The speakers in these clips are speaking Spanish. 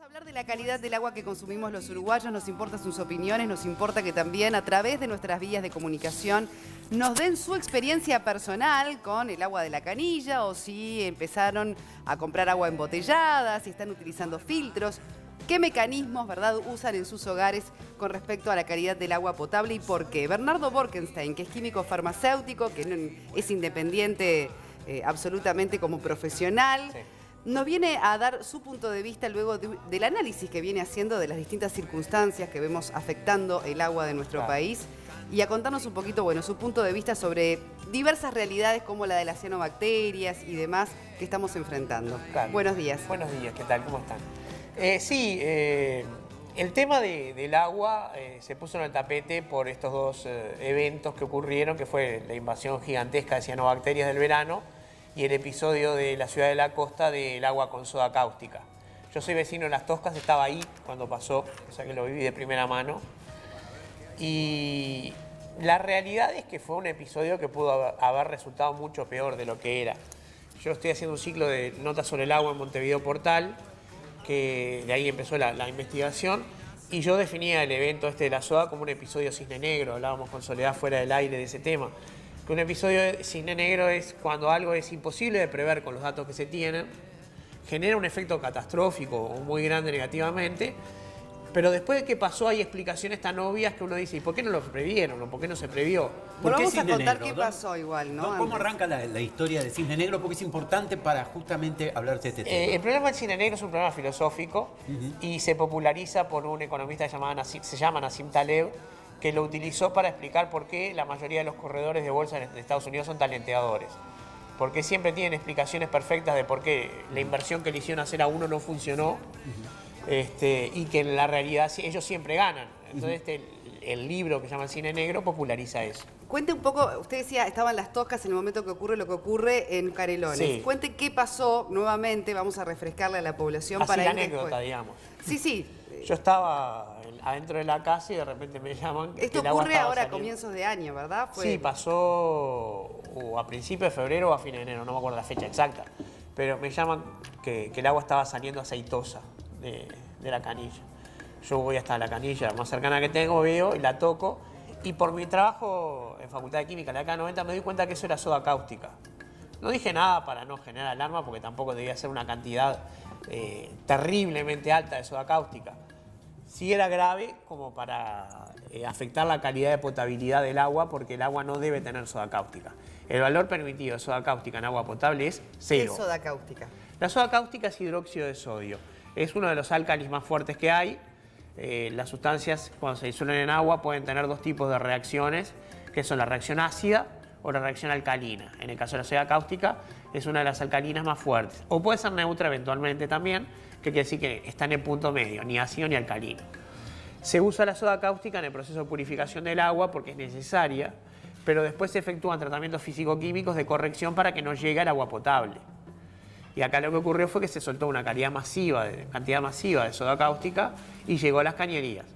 Hablar de la calidad del agua que consumimos los uruguayos, nos importan sus opiniones, nos importa que también a través de nuestras vías de comunicación nos den su experiencia personal con el agua de la canilla o si empezaron a comprar agua embotellada, si están utilizando filtros, qué mecanismos, ¿verdad?, usan en sus hogares con respecto a la calidad del agua potable y por qué. Bernardo Borkenstein, que es químico farmacéutico, que es independiente absolutamente como profesional, sí, nos viene a dar su punto de vista luego del análisis que viene haciendo de las distintas circunstancias que vemos afectando el agua de nuestro país y a contarnos un poquito, bueno, su punto de vista sobre diversas realidades como la de las cianobacterias y demás que estamos enfrentando. Claro. Buenos días. Buenos días, ¿qué tal? ¿Cómo están? El tema del agua se puso en el tapete por estos dos eventos que ocurrieron, que fue la invasión gigantesca de cianobacterias del verano y el episodio de la ciudad de la costa del agua con soda cáustica. Yo soy vecino de Las Toscas, estaba ahí cuando pasó, o sea que lo viví de primera mano. Y la realidad es que fue un episodio que pudo haber resultado mucho peor de lo que era. Yo estoy haciendo un ciclo de notas sobre el agua en Montevideo Portal, que de ahí empezó la investigación, y yo definía el evento de la soda como un episodio cisne negro. Hablábamos con Soledad fuera del aire de ese tema. Que un episodio de cisne negro es cuando algo es imposible de prever con los datos que se tienen, genera un efecto catastrófico o muy grande negativamente, pero después de que pasó hay explicaciones tan obvias que uno dice, ¿y por qué no lo previeron o por qué no se previó? Pero vamos a contar qué pasó igual, ¿no? ¿Cómo arranca la historia del cisne negro? Porque es importante para justamente hablar de este tema. El problema del cisne negro es un problema filosófico y se populariza por un economista llamado se llama Nassim Taleb, que lo utilizó para explicar por qué la mayoría de los corredores de bolsa de Estados Unidos son talenteadores. Porque siempre tienen explicaciones perfectas de por qué la inversión que le hicieron hacer a uno no funcionó y que en la realidad ellos siempre ganan. Entonces el libro que se llama El Cisne Negro populariza eso. Cuente un poco, usted decía, estaban Las Toscas en el momento que ocurre lo que ocurre en Canelones. Sí. Cuente qué pasó nuevamente, vamos a refrescarle a la población. Así para la anécdota, digamos. Sí, sí. Yo estaba adentro de la casa y de repente me llaman. Esto ocurre ahora a comienzos de año, ¿verdad? Sí, pasó a principios de febrero o a fin de enero, no me acuerdo la fecha exacta. Pero me llaman que el agua estaba saliendo aceitosa de la canilla. Yo voy hasta la canilla más cercana que tengo, veo y la toco. Y por mi trabajo en Facultad de Química, la K90, me di cuenta que eso era soda cáustica. No dije nada para no generar alarma, porque tampoco debía ser una cantidad terriblemente alta de soda cáustica. Sí era grave como para afectar la calidad de potabilidad del agua, porque el agua no debe tener soda cáustica. El valor permitido de soda cáustica en agua potable es 0. ¿Qué es soda cáustica? La soda cáustica es hidróxido de sodio. Es uno de los álcalis más fuertes que hay. Las sustancias, cuando se disuelven en agua, pueden tener dos tipos de reacciones, que son la reacción ácida o la reacción alcalina. En el caso de la soda cáustica, es una de las alcalinas más fuertes. O puede ser neutra eventualmente también, que quiere decir que está en el punto medio, ni ácido ni alcalino. Se usa la soda cáustica en el proceso de purificación del agua porque es necesaria, pero después se efectúan tratamientos físico-químicos de corrección para que no llegue al agua potable. Y acá lo que ocurrió fue que se soltó una cantidad masiva de soda cáustica y llegó a las cañerías.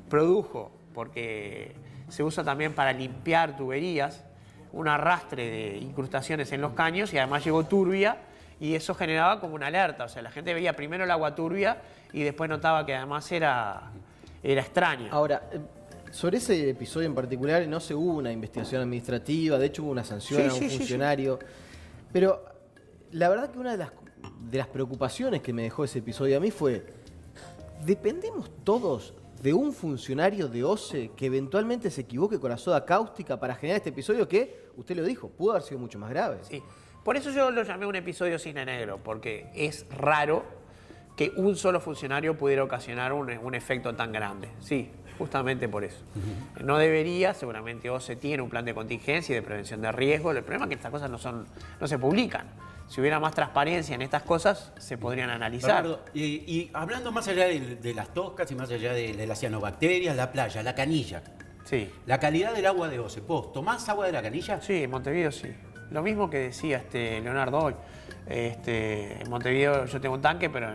Produjo, porque se usa también para limpiar tuberías, un arrastre de incrustaciones en los caños y además llegó turbia y eso generaba como una alerta. O sea, la gente veía primero el agua turbia y después notaba que además era extraña. Ahora, sobre ese episodio en particular no se hubo una investigación administrativa, de hecho hubo una sanción a un funcionario, pero la verdad que una de las preocupaciones que me dejó ese episodio a mí fue, ¿dependemos todos de un funcionario de OCE que eventualmente se equivoque con la soda cáustica para generar este episodio que, usted lo dijo, pudo haber sido mucho más grave? Sí, por eso yo lo llamé un episodio cisne negro, porque es raro que un solo funcionario pudiera ocasionar un efecto tan grande. Sí, justamente por eso. No debería, seguramente OCE tiene un plan de contingencia y de prevención de riesgo. El problema es que estas cosas no se publican. Si hubiera más transparencia en estas cosas, se podrían analizar. Bernardo, y hablando más allá de Las Toscas y más allá de las cianobacterias, la playa, la canilla. Sí. La calidad del agua de OCE. ¿Vos tomás agua de la canilla? Sí, en Montevideo sí. Lo mismo que decía Leonardo hoy. En Montevideo yo tengo un tanque, pero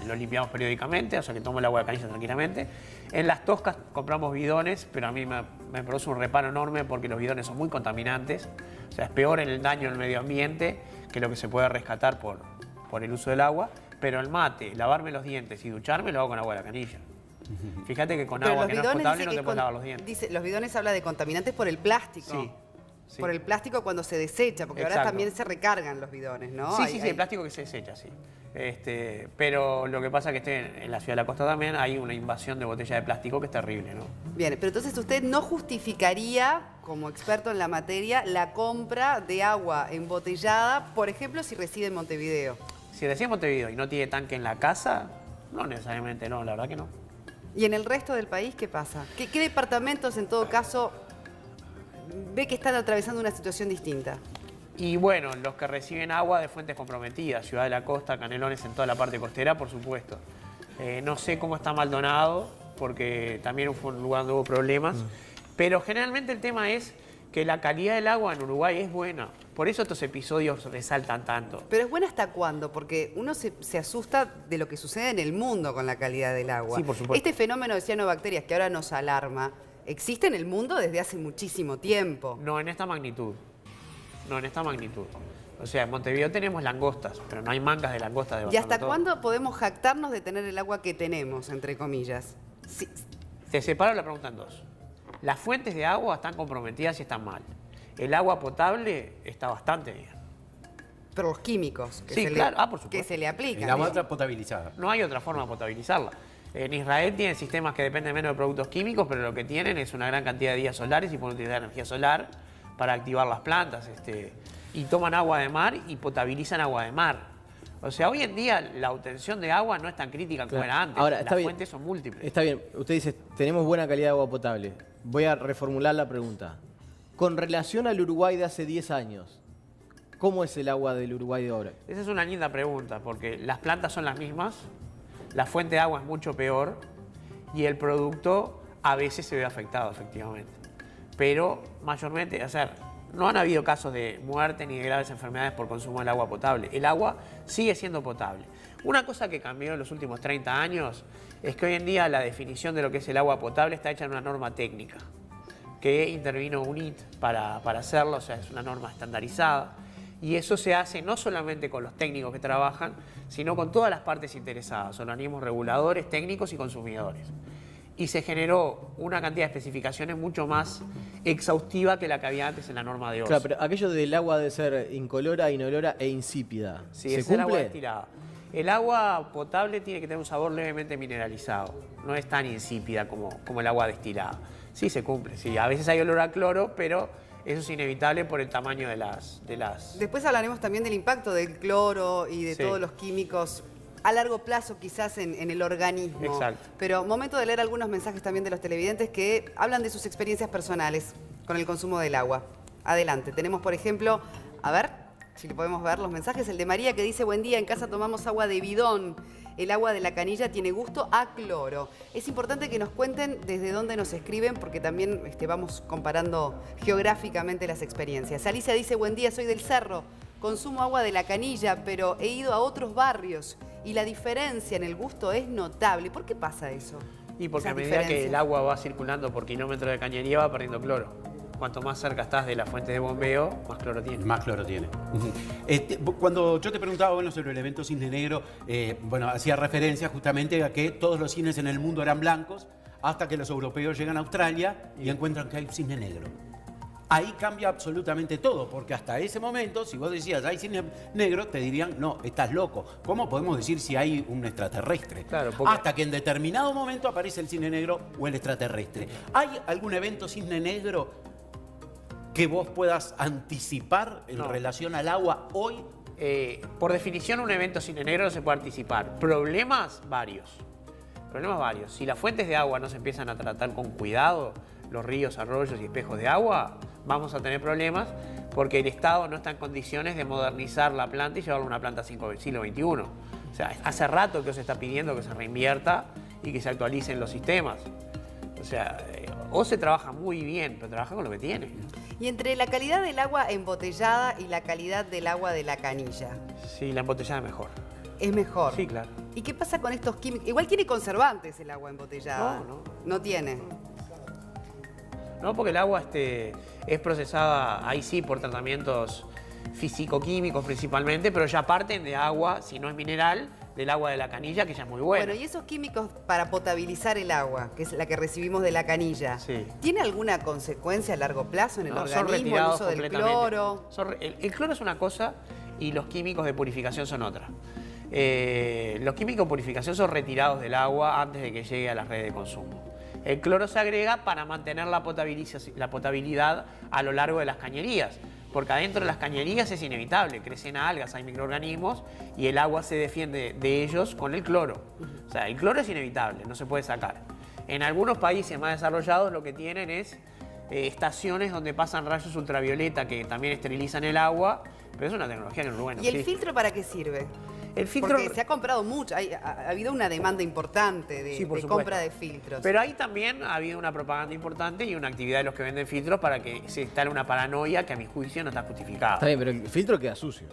lo limpiamos periódicamente, o sea que tomo el agua de canilla tranquilamente. En Las Toscas compramos bidones, pero a mí me produce un reparo enorme porque los bidones son muy contaminantes. O sea, es peor el daño al medio ambiente que lo que se puede rescatar por el uso del agua. Pero el mate, lavarme los dientes y ducharme lo hago con agua de la canilla. Fíjate que con Pero agua los que no es bidones potable dice no que te es puedes lavar los dientes. Dice, los bidones habla de contaminantes por el plástico. Sí. Sí. Por el plástico cuando se desecha, porque ahora Exacto. también se recargan los bidones, ¿no? Sí, el plástico que se desecha, sí. Pero lo que pasa es que en la ciudad de la costa también hay una invasión de botellas de plástico que es terrible, ¿no? Bien, pero entonces usted no justificaría, como experto en la materia, la compra de agua embotellada, por ejemplo, si reside en Montevideo. Si reside en Montevideo y no tiene tanque en la casa, no necesariamente no, la verdad que no. ¿Y en el resto del país qué pasa? ¿Qué departamentos, en todo caso, ve que están atravesando una situación distinta? Y bueno, los que reciben agua de fuentes comprometidas, Ciudad de la Costa, Canelones en toda la parte costera, por supuesto. No sé cómo está Maldonado, porque también fue un lugar donde hubo problemas, pero generalmente el tema es que la calidad del agua en Uruguay es buena. Por eso estos episodios resaltan tanto. Pero ¿es buena hasta cuándo? Porque uno se asusta de lo que sucede en el mundo con la calidad del agua. Sí, por supuesto. Este fenómeno de cianobacterias que ahora nos alarma, existe en el mundo desde hace muchísimo tiempo. No en esta magnitud. No en esta magnitud. O sea, en Montevideo tenemos langostas, pero no hay mangas de langostas de ¿Y hasta cuándo podemos jactarnos de tener el agua que tenemos, entre comillas? Sí. Te separo la pregunta en dos. Las fuentes de agua están comprometidas y están mal. El agua potable está bastante bien. Pero los químicos que, Sí, se, claro. le, Por supuesto. que se le aplican. El agua potabilizada. No hay otra forma de potabilizarla. En Israel tienen sistemas que dependen menos de productos químicos, pero lo que tienen es una gran cantidad de días solares y pueden utilizar energía solar para activar las plantas. Y toman agua de mar y potabilizan agua de mar. O sea, hoy en día la obtención de agua no es tan crítica como era antes. Ahora, Las está bien. fuentes son múltiples. Está bien, usted dice, tenemos buena calidad de agua potable. Voy a reformular la pregunta. Con relación al Uruguay de hace 10 años, ¿cómo es el agua del Uruguay de ahora? Esa es una linda pregunta, porque las plantas son las mismas, la fuente de agua es mucho peor y el producto a veces se ve afectado, efectivamente. Pero mayormente, o sea, no han habido casos de muerte ni de graves enfermedades por consumo del agua potable. El agua sigue siendo potable. Una cosa que cambió en los últimos 30 años es que hoy en día la definición de lo que es el agua potable está hecha en una norma técnica, que intervino UNIT para hacerlo, o sea, es una norma estandarizada. Y eso se hace no solamente con los técnicos que trabajan, sino con todas las partes interesadas, organismos reguladores, técnicos y consumidores. Y se generó una cantidad de especificaciones mucho más exhaustiva que la que había antes en la norma de OS. Claro, pero aquello del agua debe ser incolora, inolora e insípida. Sí, ¿Se es el agua cumple? destilada. El agua potable tiene que tener un sabor levemente mineralizado. No es tan insípida como el agua destilada. Sí, se cumple. Sí, a veces hay olor a cloro, pero eso es inevitable por el tamaño de las... Después hablaremos también del impacto del cloro y de Sí. todos los químicos a largo plazo quizás en el organismo. Exacto. Pero momento de leer algunos mensajes también de los televidentes que hablan de sus experiencias personales con el consumo del agua. Adelante. Tenemos, por ejemplo, a ver si lo podemos ver los mensajes. El de María que dice, buen día, en casa tomamos agua de bidón. El agua de la canilla tiene gusto a cloro. Es importante que nos cuenten desde dónde nos escriben porque también vamos comparando geográficamente las experiencias. Alicia dice, buen día, soy del Cerro. Consumo agua de la canilla, pero he ido a otros barrios y la diferencia en el gusto es notable. ¿Por qué pasa eso? Y porque a Esas medida que diferencias. el agua va circulando por kilómetros de cañería va perdiendo cloro. Cuanto más cerca estás de la fuente de bombeo, más cloro tiene. Más cloro tiene. Cuando yo te preguntaba sobre el evento Cisne Negro, hacía referencia justamente a que todos los cines en el mundo eran blancos hasta que los europeos llegan a Australia y encuentran que hay un cisne negro. Ahí cambia absolutamente todo, porque hasta ese momento, si vos decías hay cine negro, te dirían, no, estás loco. ¿Cómo podemos decir si hay un extraterrestre? Claro, porque... Hasta que en determinado momento aparece el cine negro o el extraterrestre. ¿Hay algún evento cisne negro que vos puedas anticipar en relación al agua hoy? Por definición, un evento cine negro no se puede anticipar. Problemas varios. Si las fuentes de agua no se empiezan a tratar con cuidado, los ríos, arroyos y espejos de agua, vamos a tener problemas porque el Estado no está en condiciones de modernizar la planta y llevarla a una planta siglo XXI. O sea, hace rato que se está pidiendo que se reinvierta y que se actualicen los sistemas. O sea, o se trabaja muy bien, pero trabaja con lo que tiene. Y entre la calidad del agua embotellada y la calidad del agua de la canilla, Sí, la embotellada es mejor. ¿es mejor? Sí, claro. ¿Y qué pasa con estos químicos? Igual tiene conservantes el agua embotellada. No. No tiene. No, porque el agua es procesada, ahí sí, por tratamientos físico-químicos principalmente, pero ya parten de agua, si no es mineral, del agua de la canilla, que ya es muy buena. Bueno, y esos químicos para potabilizar el agua, que es la que recibimos de la canilla, Sí. ¿tiene alguna consecuencia a largo plazo en el No, son organismo, el retirados uso del completamente. cloro? El cloro es una cosa y los químicos de purificación son otra. Los químicos de purificación son retirados del agua antes de que llegue a las redes de consumo. El cloro se agrega para mantener la potabilidad a lo largo de las cañerías, porque adentro de las cañerías es inevitable, crecen algas, hay microorganismos y el agua se defiende de ellos con el cloro. O sea, el cloro es inevitable, no se puede sacar. En algunos países más desarrollados lo que tienen es estaciones donde pasan rayos ultravioleta que también esterilizan el agua, pero es una tecnología que no es buena. ¿Y el filtro para qué sirve? El filtro... Porque se ha comprado mucho, ha habido una demanda importante de, Sí, por de supuesto. compra de filtros. Pero ahí también ha habido una propaganda importante y una actividad de los que venden filtros para que se instale una paranoia que a mi juicio no está justificada. Está bien, pero el filtro queda sucio.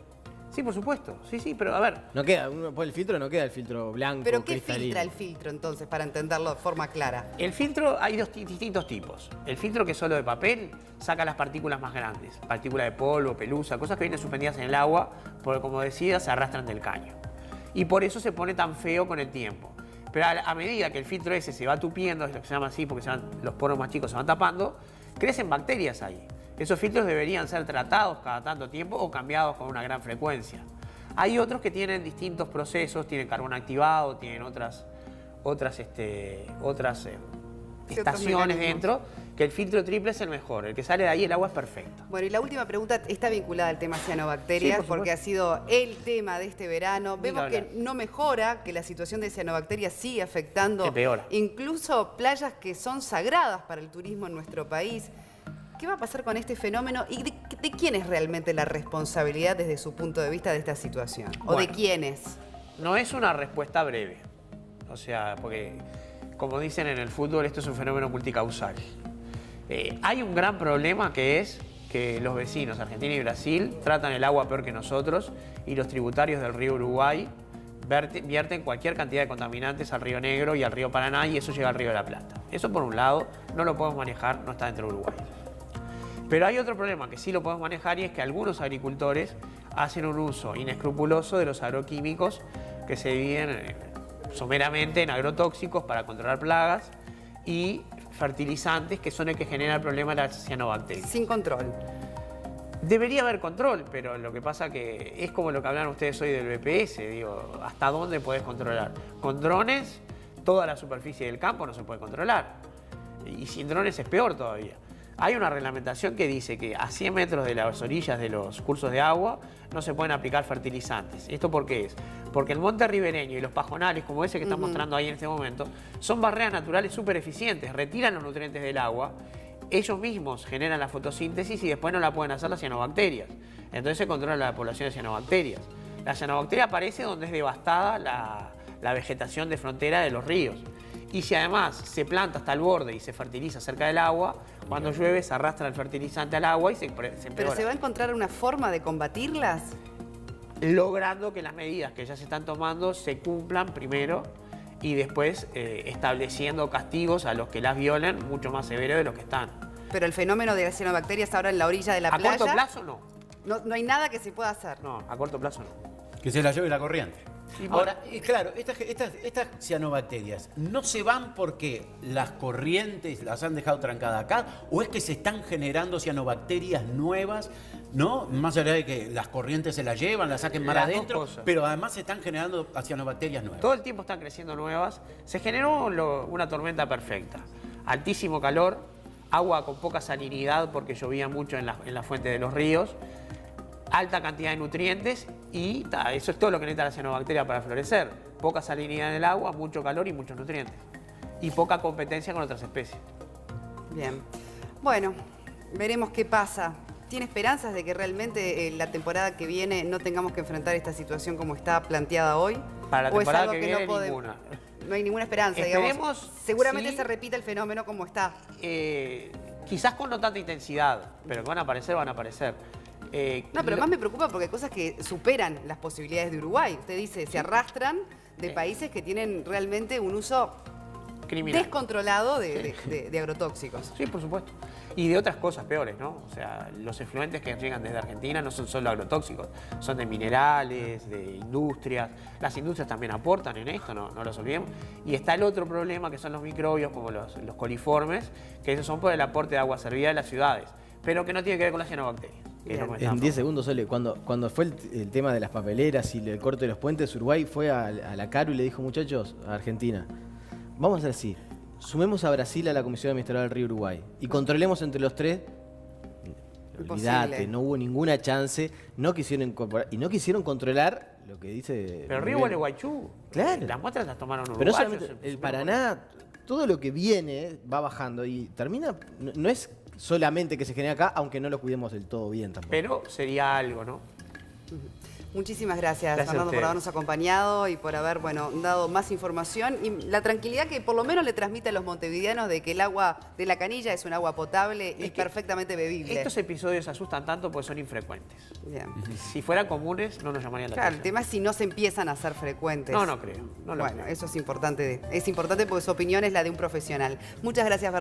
Sí, por supuesto. Sí, pero a ver. No queda, uno pone el filtro, no queda el filtro blanco, ¿Pero qué cristalino. filtra el filtro entonces, para entenderlo de forma clara? El filtro, hay distintos tipos. El filtro que es solo de papel saca las partículas más grandes. Partículas de polvo, pelusa, cosas que vienen suspendidas en el agua, porque como decía, se arrastran del caño. Y por eso se pone tan feo con el tiempo. Pero a medida que el filtro ese se va tupiendo, es lo que se llama así, porque los poros más chicos se van tapando, crecen bacterias ahí. Esos filtros deberían ser tratados cada tanto tiempo o cambiados con una gran frecuencia. Hay otros que tienen distintos procesos, tienen carbón activado, tienen otras estaciones dentro, que el filtro triple es el mejor. El que sale de ahí, el agua es perfecta. Bueno, y la última pregunta está vinculada al tema cianobacterias, Sí, por porque ha sido el tema de este verano. Vemos hablar. que no mejora, que la situación de cianobacterias sigue afectando Empeora. incluso playas que son sagradas para el turismo en nuestro país. ¿Qué va a pasar con este fenómeno y de quién es realmente la responsabilidad desde su punto de vista de esta situación? ¿O de Bueno. quiénes? No es una respuesta breve. O sea, porque, como dicen en el fútbol, esto es un fenómeno multicausal. Hay un gran problema que es que los vecinos, Argentina y Brasil, tratan el agua peor que nosotros y los tributarios del río Uruguay vierten cualquier cantidad de contaminantes al río Negro y al río Paraná y eso llega al río de la Plata. Eso por un lado no lo podemos manejar, no está dentro de Uruguay. Pero hay otro problema que sí lo podemos manejar y es que algunos agricultores hacen un uso inescrupuloso de los agroquímicos que se dividen someramente en agrotóxicos para controlar plagas y fertilizantes que son el que genera el problema de las cianobacterias. Sin control. Debería haber control, pero lo que pasa que es como lo que hablan ustedes hoy del BPS, digo, ¿hasta dónde podés controlar? Con drones, toda la superficie del campo no se puede controlar. Y sin drones es peor todavía. Hay una reglamentación que dice que a 100 metros de las orillas de los cursos de agua no se pueden aplicar fertilizantes. ¿Esto por qué es? Porque el monte ribereño y los pajonales, como ese que están mostrando ahí en este momento, son barreras naturales súper eficientes, retiran los nutrientes del agua, ellos mismos generan la fotosíntesis y después no la pueden hacer las cianobacterias. Entonces se controla la población de cianobacterias. La cianobacteria aparece donde es devastada la vegetación de frontera de los ríos. Y si además se planta hasta el borde y se fertiliza cerca del agua, cuando llueve se arrastra el fertilizante al agua y se empeora. ¿Pero se va a encontrar una forma de combatirlas? Logrando que las medidas que ya se están tomando se cumplan primero y después estableciendo castigos a los que las violen mucho más severos de los que están. Pero el fenómeno de las cianobacterias ahora en la orilla de la A playa... corto plazo no. No hay nada que se pueda hacer. No, a corto plazo no. Que se la lleve la corriente. Sí, Ahora, claro, estas cianobacterias no se van porque las corrientes las han dejado trancadas acá, o es que se están generando cianobacterias nuevas, ¿no? Más allá de que las corrientes se las llevan, las saquen mar Las dos adentro, cosas. pero además se están generando cianobacterias nuevas. Todo el tiempo están creciendo nuevas. Se generó una tormenta perfecta. Altísimo calor, agua con poca salinidad porque llovía mucho en la fuente de los ríos, alta cantidad de nutrientes y eso es todo lo que necesita la cianobacteria para florecer. Poca salinidad en el agua, mucho calor y muchos nutrientes. Y poca competencia con otras especies. Bien. Bueno, veremos qué pasa. ¿Tiene esperanzas de que realmente la temporada que viene no tengamos que enfrentar esta situación como está planteada hoy? Para la ¿O es temporada algo que no viene, podemos- ninguna. No hay ninguna esperanza, Esperemos, digamos. Seguramente sí. se repita el fenómeno como está. Quizás con no tanta intensidad, pero que van a aparecer, van a aparecer. No, pero más me preocupa porque hay cosas que superan las posibilidades de Uruguay. Usted dice, se arrastran de países que tienen realmente un uso criminal. descontrolado de agrotóxicos. Sí, por supuesto. Y de otras cosas peores, ¿no? O sea, los efluentes que llegan desde Argentina no son solo agrotóxicos, son de minerales, de industrias. Las industrias también aportan en esto, no los olvidemos. Y está el otro problema que son los microbios, como los coliformes, que esos son por el aporte de agua servida de las ciudades, pero que no tiene que ver con las cianobacterias. En 10 segundos, Sole, cuando fue el tema de las papeleras y el corte de los puentes, Uruguay fue a la CARU y le dijo, muchachos, a Argentina, vamos a hacer así, sumemos a Brasil a la Comisión Administradora del Río Uruguay y controlemos entre los tres. Olvídate, no hubo ninguna chance, no quisieron incorporar y no quisieron controlar lo que dice... Pero Río Gualeguaychú, claro. Las muestras las tomaron Pero uruguayos. no solamente el Paraná, todo lo que viene va bajando y termina, no es solamente que se genera acá, aunque no lo cuidemos del todo bien tampoco. Pero sería algo, ¿no? Muchísimas gracias, Gracias a Fernando, por ustedes. habernos acompañado y por haber, dado más información y la tranquilidad que por lo menos le transmite a los montevideanos de que el agua de la canilla es un agua potable y perfectamente bebible. Estos episodios asustan tanto porque son infrecuentes. Bien. Si fueran comunes, no nos llamarían la Claro, el atención. tema es si no se empiezan a hacer frecuentes. No creo. No lo Bueno, creo. eso es importante porque su opinión es la de un profesional. Muchas gracias, Fernando.